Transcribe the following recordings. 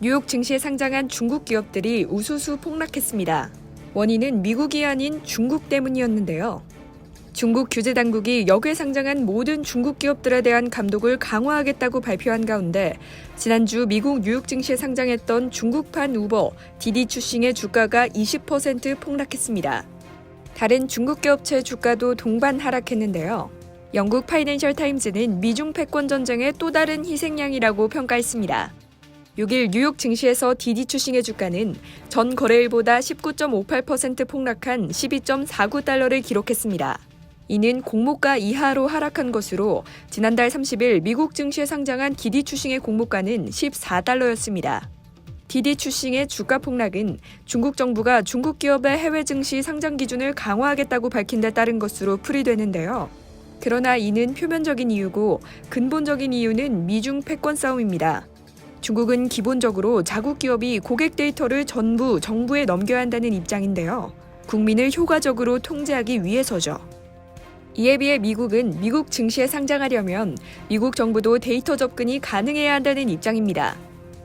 뉴욕 증시에 상장한 중국 기업들이 우수수 폭락했습니다. 원인은 미국이 아닌 중국 때문이었는데요. 중국 규제 당국이 역에 상장한 모든 중국 기업들에 대한 감독을 강화하겠다고 발표한 가운데 지난주 미국 뉴욕 증시에 상장했던 중국판 우버, 디디 추싱의 주가가 20% 폭락했습니다. 다른 중국 기업체 주가도 동반 하락했는데요. 영국 파이낸셜 타임즈는 미중 패권 전쟁의 또 다른 희생양이라고 평가했습니다. 6일 뉴욕 증시에서 디디 추싱의 주가는 전 거래일보다 19.58% 폭락한 12.49달러를 기록했습니다. 이는 공모가 이하로 하락한 것으로 지난달 30일 미국 증시에 상장한 디디 추싱의 공모가는 14달러였습니다. 디디 추싱의 주가 폭락은 중국 정부가 중국 기업의 해외 증시 상장 기준을 강화하겠다고 밝힌 데 따른 것으로 풀이되는데요. 그러나 이는 표면적인 이유고 근본적인 이유는 미중 패권 싸움입니다. 중국은 기본적으로 자국 기업이 고객 데이터를 전부 정부에 넘겨야 한다는 입장인데요. 국민을 효과적으로 통제하기 위해서죠. 이에 비해 미국은 미국 증시에 상장하려면 미국 정부도 데이터 접근이 가능해야 한다는 입장입니다.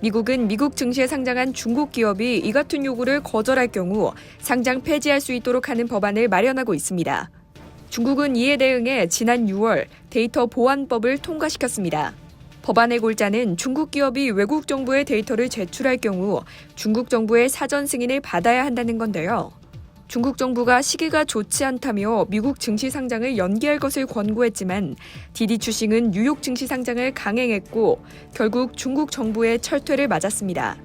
미국은 미국 증시에 상장한 중국 기업이 이 같은 요구를 거절할 경우 상장 폐지할 수 있도록 하는 법안을 마련하고 있습니다. 중국은 이에 대응해 지난 6월 데이터 보안법을 통과시켰습니다. 법안의 골자는 중국 기업이 외국 정부의 데이터를 제출할 경우 중국 정부의 사전 승인을 받아야 한다는 건데요. 중국 정부가 시기가 좋지 않다며 미국 증시 상장을 연기할 것을 권고했지만 디디 추싱은 뉴욕 증시 상장을 강행했고 결국 중국 정부의 철퇴를 맞았습니다.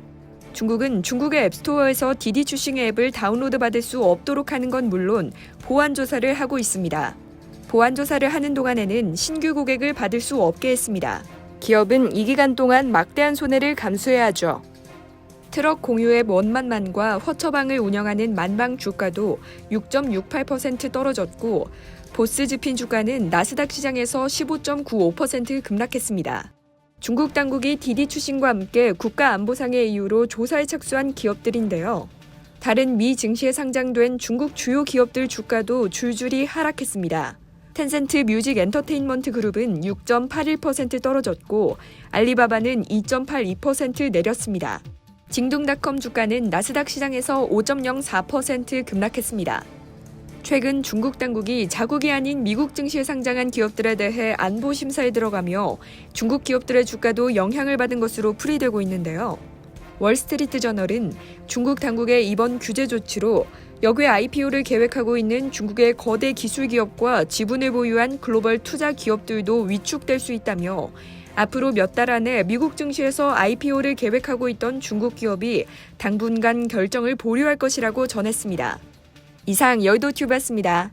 중국은 중국의 앱스토어에서 디디 추싱의 앱을 다운로드 받을 수 없도록 하는 건 물론 보안 조사를 하고 있습니다. 보안 조사를 하는 동안에는 신규 고객을 받을 수 없게 했습니다. 기업은 이 기간 동안 막대한 손해를 감수해야 하죠. 트럭 공유 앱 원만만과 허처방을 운영하는 만방 주가도 6.68% 떨어졌고 보스즈핀 주가는 나스닥 시장에서 15.95% 급락했습니다. 중국 당국이 디디 추싱과 함께 국가안보상의 이유로 조사에 착수한 기업들인데요. 다른 미 증시에 상장된 중국 주요 기업들 주가도 줄줄이 하락했습니다. 텐센트 뮤직 엔터테인먼트 그룹은 6.81% 떨어졌고 알리바바는 2.82% 내렸습니다. 징둥닷컴 주가는 나스닥 시장에서 5.04% 급락했습니다. 최근 중국 당국이 자국이 아닌 미국 증시에 상장한 기업들에 대해 안보 심사에 들어가며 중국 기업들의 주가도 영향을 받은 것으로 풀이되고 있는데요. 월스트리트 저널은 중국 당국의 이번 규제 조치로 역외 IPO를 계획하고 있는 중국의 거대 기술 기업과 지분을 보유한 글로벌 투자 기업들도 위축될 수 있다며 앞으로 몇 달 안에 미국 증시에서 IPO를 계획하고 있던 중국 기업이 당분간 결정을 보류할 것이라고 전했습니다. 이상 여의도 튜브였습니다.